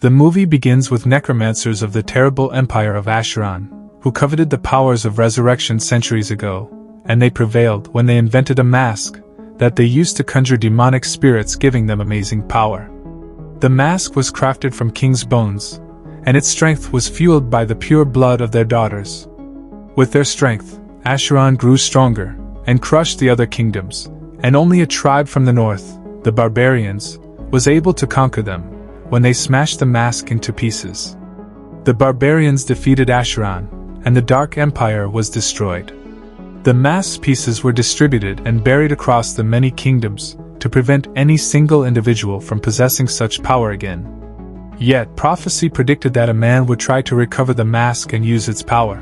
The movie begins with necromancers of the terrible empire of Acheron, who coveted the powers of resurrection centuries ago, and they prevailed when they invented a mask that they used to conjure demonic spirits, giving them amazing power. The mask was crafted from king's bones, and its strength was fueled by the pure blood of their daughters. With their strength, Acheron grew stronger and crushed the other kingdoms, and only a tribe from the north, the Barbarians, was able to conquer them when they smashed the mask into pieces. The Barbarians defeated Acheron, and the Dark Empire was destroyed. The mask's pieces were distributed and buried across the many kingdoms to prevent any single individual from possessing such power again. Yet prophecy predicted that a man would try to recover the mask and use its power.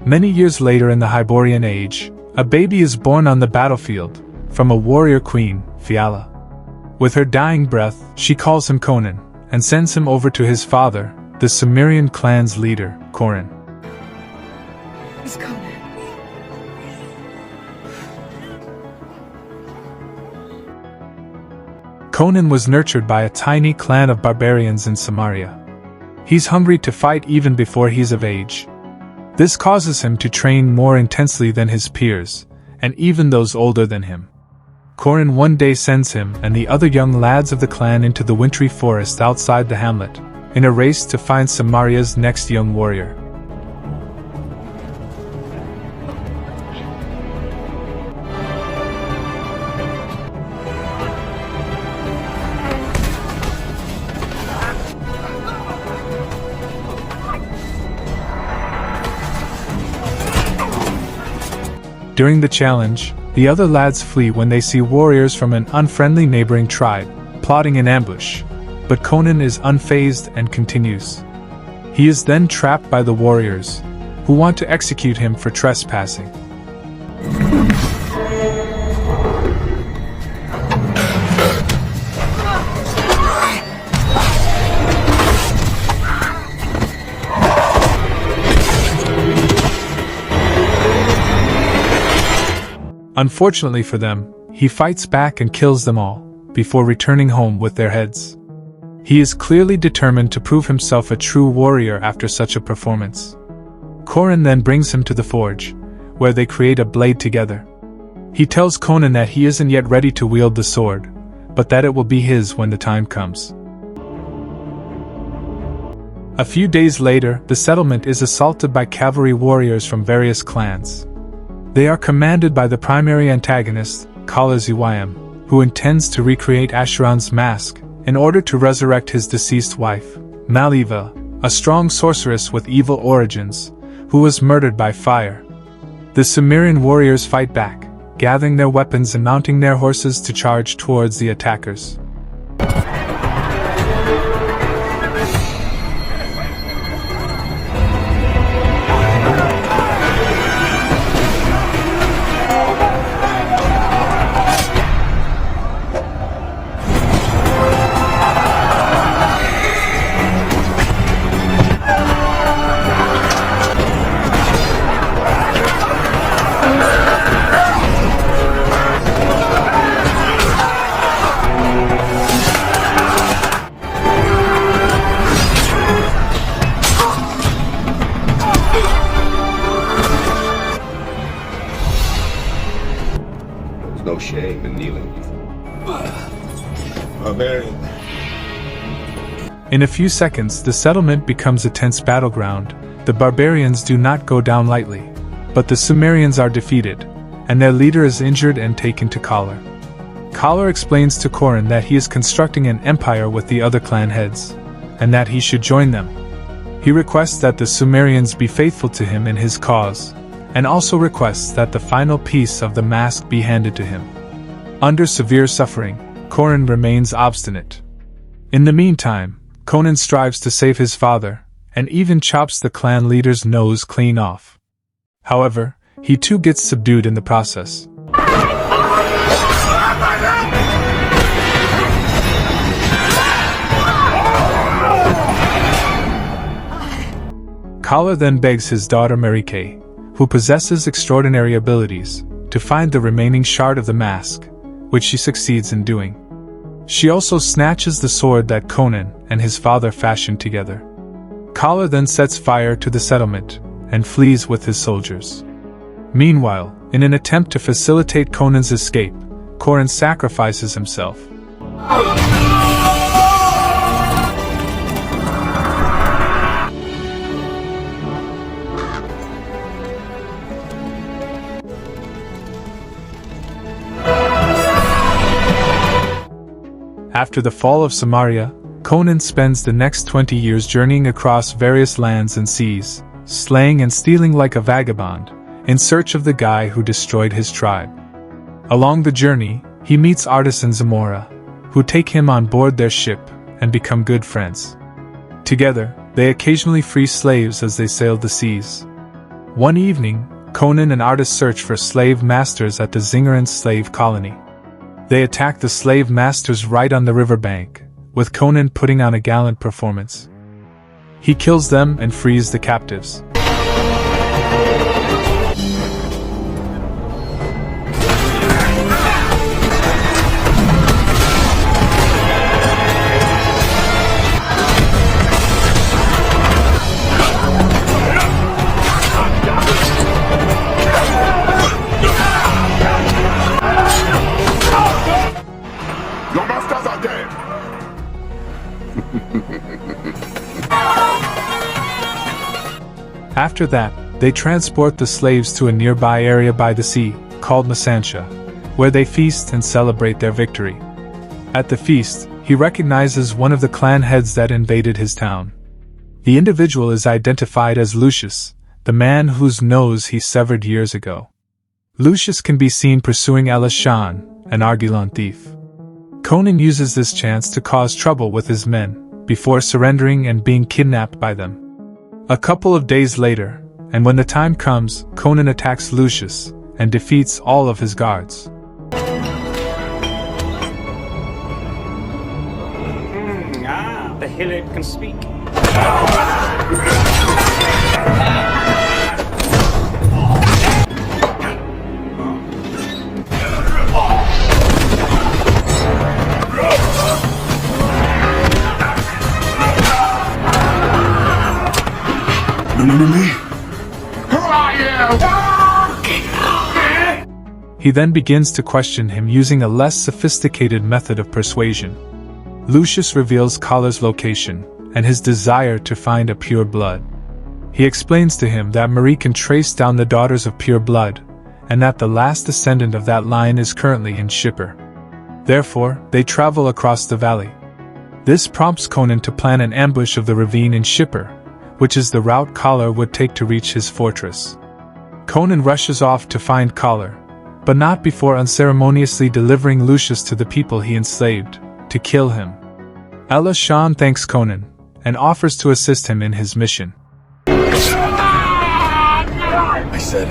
Many years later in the Hyborian Age, a baby is born on the battlefield from a warrior queen, Fiala. With her dying breath, she calls him Conan and sends him over to his father, the Sumerian clan's leader, Conan. It's Conan. Conan was nurtured by a tiny clan of barbarians in Samaria. He's hungry to fight even before he's of age. This causes him to train more intensely than his peers, and even those older than him. Conan one day sends him and the other young lads of the clan into the wintry forest outside the hamlet, in a race to find Samaria's next young warrior. During the challenge, the other lads flee when they see warriors from an unfriendly neighboring tribe plotting an ambush, but Conan is unfazed and continues. He is then trapped by the warriors, who want to execute him for trespassing. Unfortunately for them, he fights back and kills them all, before returning home with their heads. He is clearly determined to prove himself a true warrior after such a performance. Conan then brings him to the forge, where they create a blade together. He tells Conan that he isn't yet ready to wield the sword, but that it will be his when the time comes. A few days later, the settlement is assaulted by cavalry warriors from various clans. They are commanded by the primary antagonist, Kalaziwayam, who intends to recreate Acheron's mask in order to resurrect his deceased wife, Maliva, a strong sorceress with evil origins, who was murdered by fire. The Sumerian warriors fight back, gathering their weapons and mounting their horses to charge towards the attackers. No shame in kneeling. Barbarian. In a few seconds, the settlement becomes a tense battleground. The barbarians do not go down lightly, but the Sumerians are defeated, and their leader is injured and taken to Kalar. Kalar explains to Conan that he is constructing an empire with the other clan heads, and that he should join them. He requests that the Sumerians be faithful to him in his cause, and also requests that the final piece of the mask be handed to him. Under severe suffering, Conan remains obstinate. In the meantime, Conan strives to save his father, and even chops the clan leader's nose clean off. However, he too gets subdued in the process. Kala then begs his daughter Marike, who possesses extraordinary abilities, to find the remaining shard of the mask, which she succeeds in doing. She also snatches the sword that Conan and his father fashioned together. Collar then sets fire to the settlement and flees with his soldiers. Meanwhile, in an attempt to facilitate Conan's escape, Conan sacrifices himself. After the fall of Samaria, Conan spends the next 20 years journeying across various lands and seas, slaying and stealing like a vagabond, in search of the guy who destroyed his tribe. Along the journey, he meets artisan Zamora, who take him on board their ship and become good friends. Together, they occasionally free slaves as they sail the seas. One evening, Conan and artists search for slave masters at the Zingaran slave colony. They attack the slave masters right on the riverbank, with Conan putting on a gallant performance. He kills them and frees the captives. After that, they transport the slaves to a nearby area by the sea, called Masancha, where they feast and celebrate their victory. At the feast, he recognizes one of the clan heads that invaded his town. The individual is identified as Lucius, the man whose nose he severed years ago. Lucius can be seen pursuing Elishan, an Argilan thief. Conan uses this chance to cause trouble with his men, before surrendering and being kidnapped by them. A couple of days later, and when the time comes, Conan attacks Lucius and defeats all of his guards. The Hilid can speak. He then begins to question him using a less sophisticated method of persuasion. Lucius reveals Collar's location and his desire to find a pure blood. He explains to him that Marie can trace down the daughters of pure blood, and that the last descendant of that line is currently in Shipper. Therefore, they travel across the valley. This prompts Conan to plan an ambush of the ravine in Shipper, which is the route Collar would take to reach his fortress. Conan rushes off to find Collar, but not before unceremoniously delivering Lucius to the people he enslaved, to kill him. Elishan thanks Conan, and offers to assist him in his mission. I said,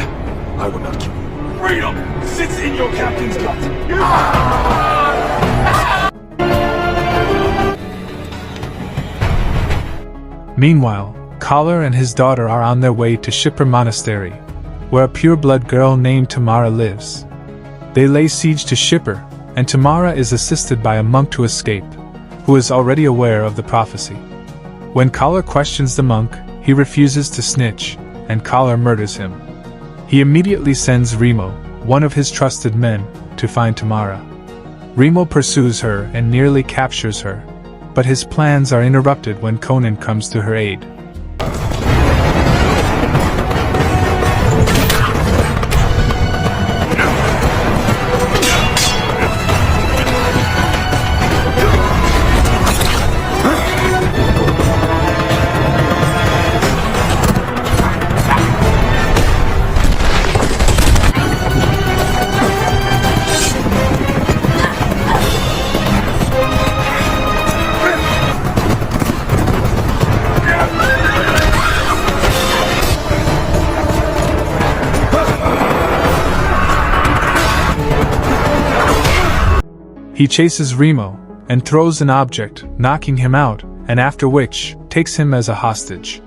I will not kill you. Freedom sits in your captain's gut. Meanwhile, Collar and his daughter are on their way to Shipper Monastery, where a pure-blood girl named Tamara lives. They lay siege to Shipper, and Tamara is assisted by a monk to escape, who is already aware of the prophecy. When Collar questions the monk, he refuses to snitch, and Collar murders him. He immediately sends Remo, one of his trusted men, to find Tamara. Remo pursues her and nearly captures her, but his plans are interrupted when Conan comes to her aid. He chases Remo, and throws an object, knocking him out, and after which, takes him as a hostage.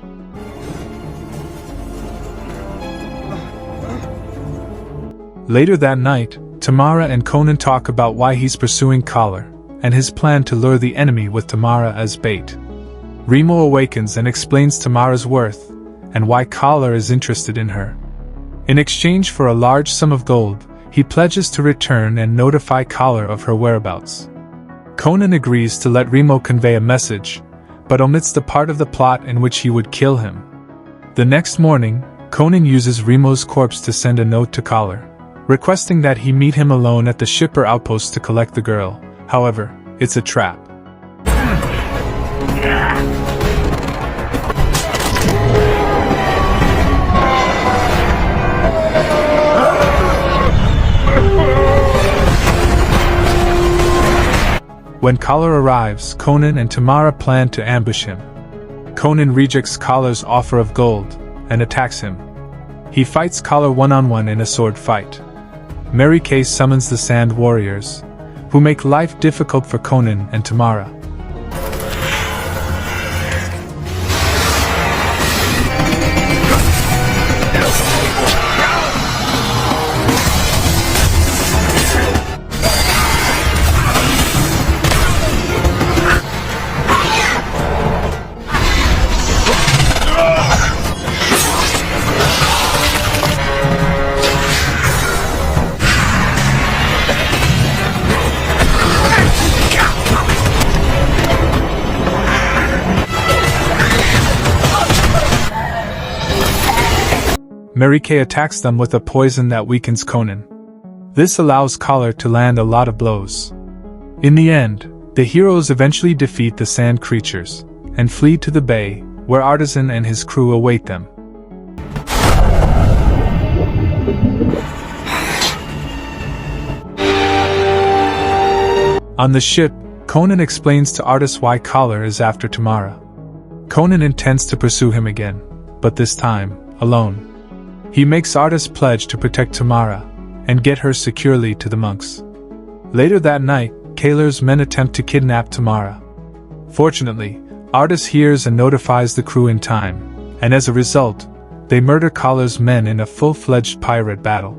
Later that night, Tamara and Conan talk about why he's pursuing Collar, and his plan to lure the enemy with Tamara as bait. Remo awakens and explains Tamara's worth, and why Collar is interested in her. In exchange for a large sum of gold, he pledges to return and notify Collar of her whereabouts. Conan agrees to let Remo convey a message, but omits the part of the plot in which he would kill him. The next morning, Conan uses Remo's corpse to send a note to Collar, requesting that he meet him alone at the shipper outpost to collect the girl. However, it's a trap. When Collar arrives, Conan and Tamara plan to ambush him. Conan rejects Collar's offer of gold and attacks him. He fights Collar one-on-one in a sword fight. Mary Kay summons the Sand Warriors, who make life difficult for Conan and Tamara. Mary Kay attacks them with a poison that weakens Conan. This allows Collar to land a lot of blows. In the end, the heroes eventually defeat the sand creatures and flee to the bay, where Artisan and his crew await them. On the ship, Conan explains to Artis why Collar is after Tamara. Conan intends to pursue him again, but this time, alone. He makes Artis pledge to protect Tamara and get her securely to the monks. Later that night, Kalar's men attempt to kidnap Tamara. Fortunately, Artis hears and notifies the crew in time, and as a result, they murder Collar's men in a full-fledged pirate battle.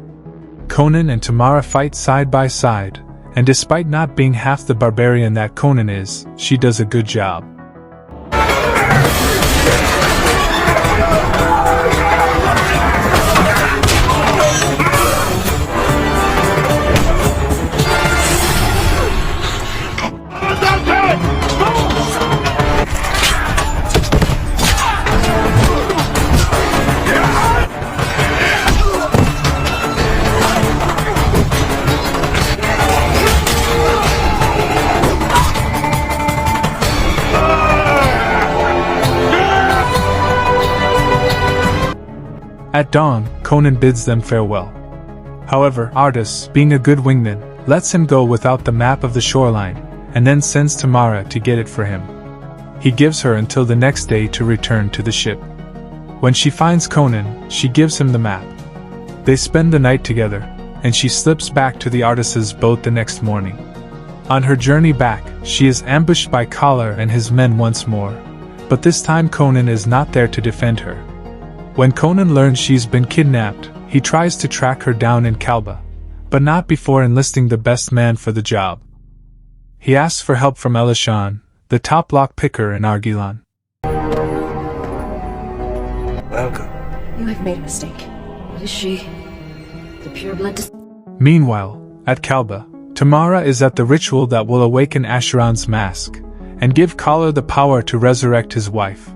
Conan and Tamara fight side by side, and despite not being half the barbarian that Conan is, she does a good job. At dawn, Conan bids them farewell. However, Artis, being a good wingman, lets him go without the map of the shoreline, and then sends Tamara to get it for him. He gives her until the next day to return to the ship. When she finds Conan, she gives him the map. They spend the night together, and she slips back to the Artis's boat the next morning. On her journey back, she is ambushed by Collar and his men once more, but this time Conan is not there to defend her. When Conan learns she's been kidnapped, he tries to track her down in Kalba, but not before enlisting the best man for the job. He asks for help from Elishan, the top lock picker in Argilan. Welcome. You have made a mistake. Is she the pureblood? Meanwhile, at Kalba, Tamara is at the ritual that will awaken Asheron's mask and give Collar the power to resurrect his wife.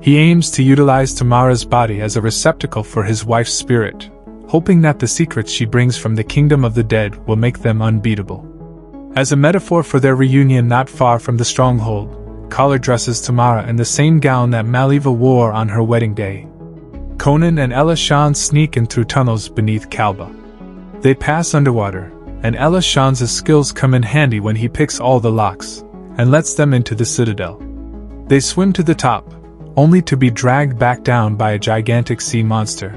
He aims to utilize Tamara's body as a receptacle for his wife's spirit, hoping that the secrets she brings from the kingdom of the dead will make them unbeatable. As a metaphor for their reunion not far from the stronghold, Collar dresses Tamara in the same gown that Maliva wore on her wedding day. Conan and Elishan sneak in through tunnels beneath Kalba. They pass underwater, and Elishan's skills come in handy when he picks all the locks and lets them into the citadel. They swim to the top, only to be dragged back down by a gigantic sea monster.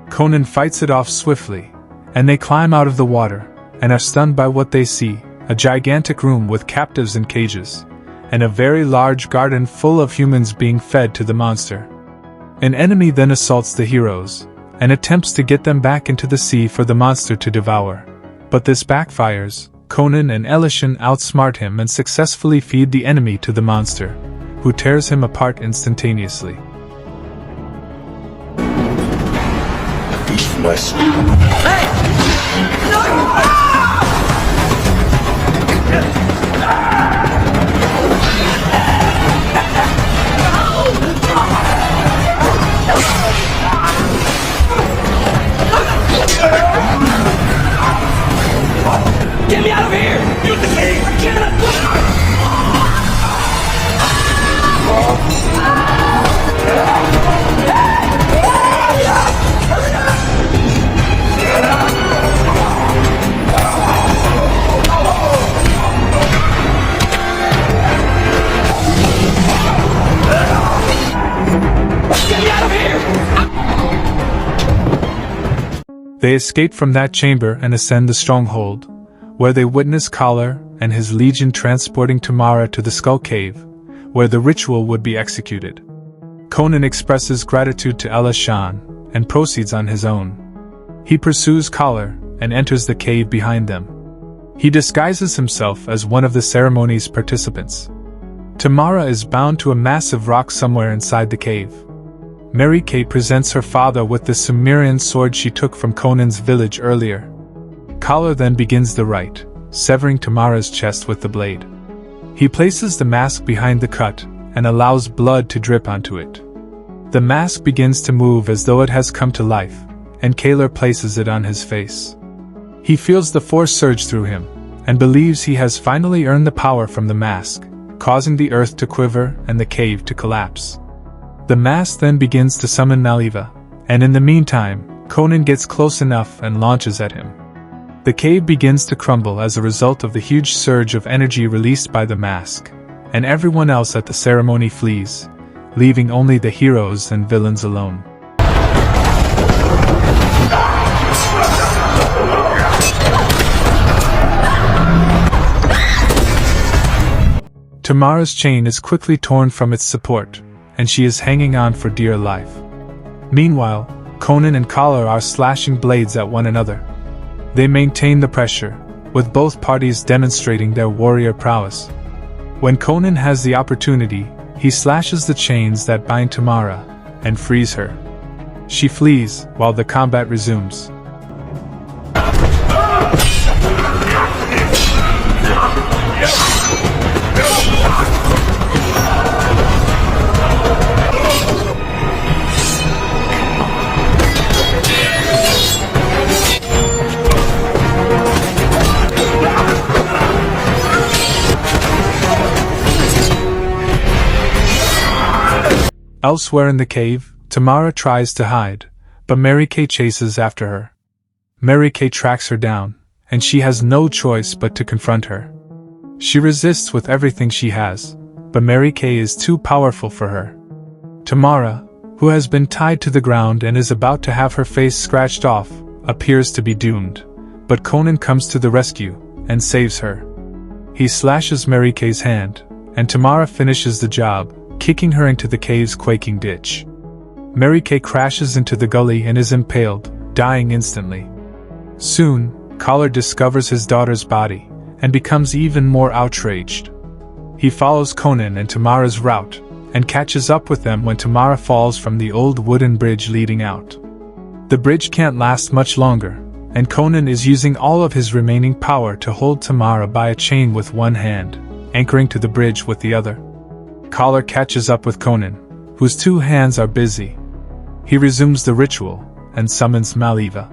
Conan fights it off swiftly, and they climb out of the water, and are stunned by what they see, a gigantic room with captives in cages, and a very large garden full of humans being fed to the monster. An enemy then assaults the heroes, and attempts to get them back into the sea for the monster to devour. But this backfires. Conan and Elishan outsmart him and successfully feed the enemy to the monster, who tears him apart instantaneously. A feast for my soul. Get me out of here! Use the key! I cannot! Get me out of here! They escape from that chamber and ascend the stronghold, where they witness Kalar and his legion transporting Tamara to the Skull Cave, where the ritual would be executed. Conan expresses gratitude to Elishan and proceeds on his own. He pursues Kalar and enters the cave behind them. He disguises himself as one of the ceremony's participants. Tamara is bound to a massive rock somewhere inside the cave. Mary Kay presents her father with the Sumerian sword she took from Conan's village earlier. Kalar then begins the rite, severing Tamara's chest with the blade. He places the mask behind the cut and allows blood to drip onto it. The mask begins to move as though it has come to life, and Kalar places it on his face. He feels the force surge through him, and believes he has finally earned the power from the mask, causing the earth to quiver and the cave to collapse. The mask then begins to summon Maliva, and in the meantime, Conan gets close enough and launches at him. The cave begins to crumble as a result of the huge surge of energy released by the mask, and everyone else at the ceremony flees, leaving only the heroes and villains alone. Tamara's chain is quickly torn from its support, and she is hanging on for dear life. Meanwhile, Conan and Kalar are slashing blades at one another. They maintain the pressure, with both parties demonstrating their warrior prowess. When Conan has the opportunity, he slashes the chains that bind Tamara, and frees her. She flees, while the combat resumes. Elsewhere in the cave, Tamara tries to hide, but Mary Kay chases after her. Mary Kay tracks her down, and she has no choice but to confront her. She resists with everything she has, but Mary Kay is too powerful for her. Tamara, who has been tied to the ground and is about to have her face scratched off, appears to be doomed, but Conan comes to the rescue and saves her. He slashes Mary Kay's hand, and Tamara finishes the job, kicking her into the cave's quaking ditch. Mary Kay crashes into the gully and is impaled, dying instantly. Soon, Kalar discovers his daughter's body, and becomes even more outraged. He follows Conan and Tamara's route, and catches up with them when Tamara falls from the old wooden bridge leading out. The bridge can't last much longer, and Conan is using all of his remaining power to hold Tamara by a chain with one hand, anchoring to the bridge with the other. Kalar catches up with Conan, whose two hands are busy. He resumes the ritual, and summons Maliva.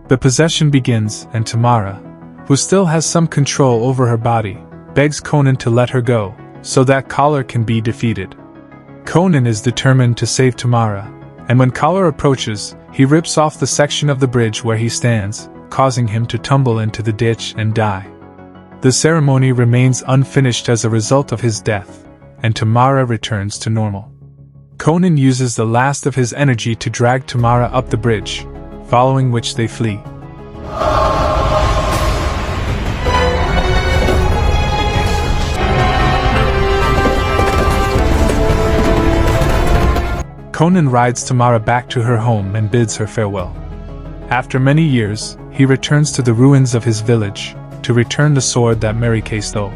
The possession begins, and Tamara, who still has some control over her body, begs Conan to let her go, so that Kalar can be defeated. Conan is determined to save Tamara, and when Kalar approaches, he rips off the section of the bridge where he stands, causing him to tumble into the ditch and die. The ceremony remains unfinished as a result of his death, and Tamara returns to normal. Conan uses the last of his energy to drag Tamara up the bridge, following which they flee. Conan rides Tamara back to her home and bids her farewell. After many years, he returns to the ruins of his village, to return the sword that Mary Kay stole.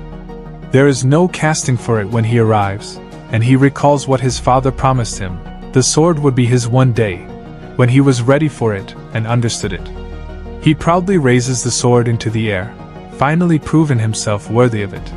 There is no casting for it when he arrives, and he recalls what his father promised him: the sword would be his one day, when he was ready for it and understood it. He proudly raises the sword into the air, finally proving himself worthy of it.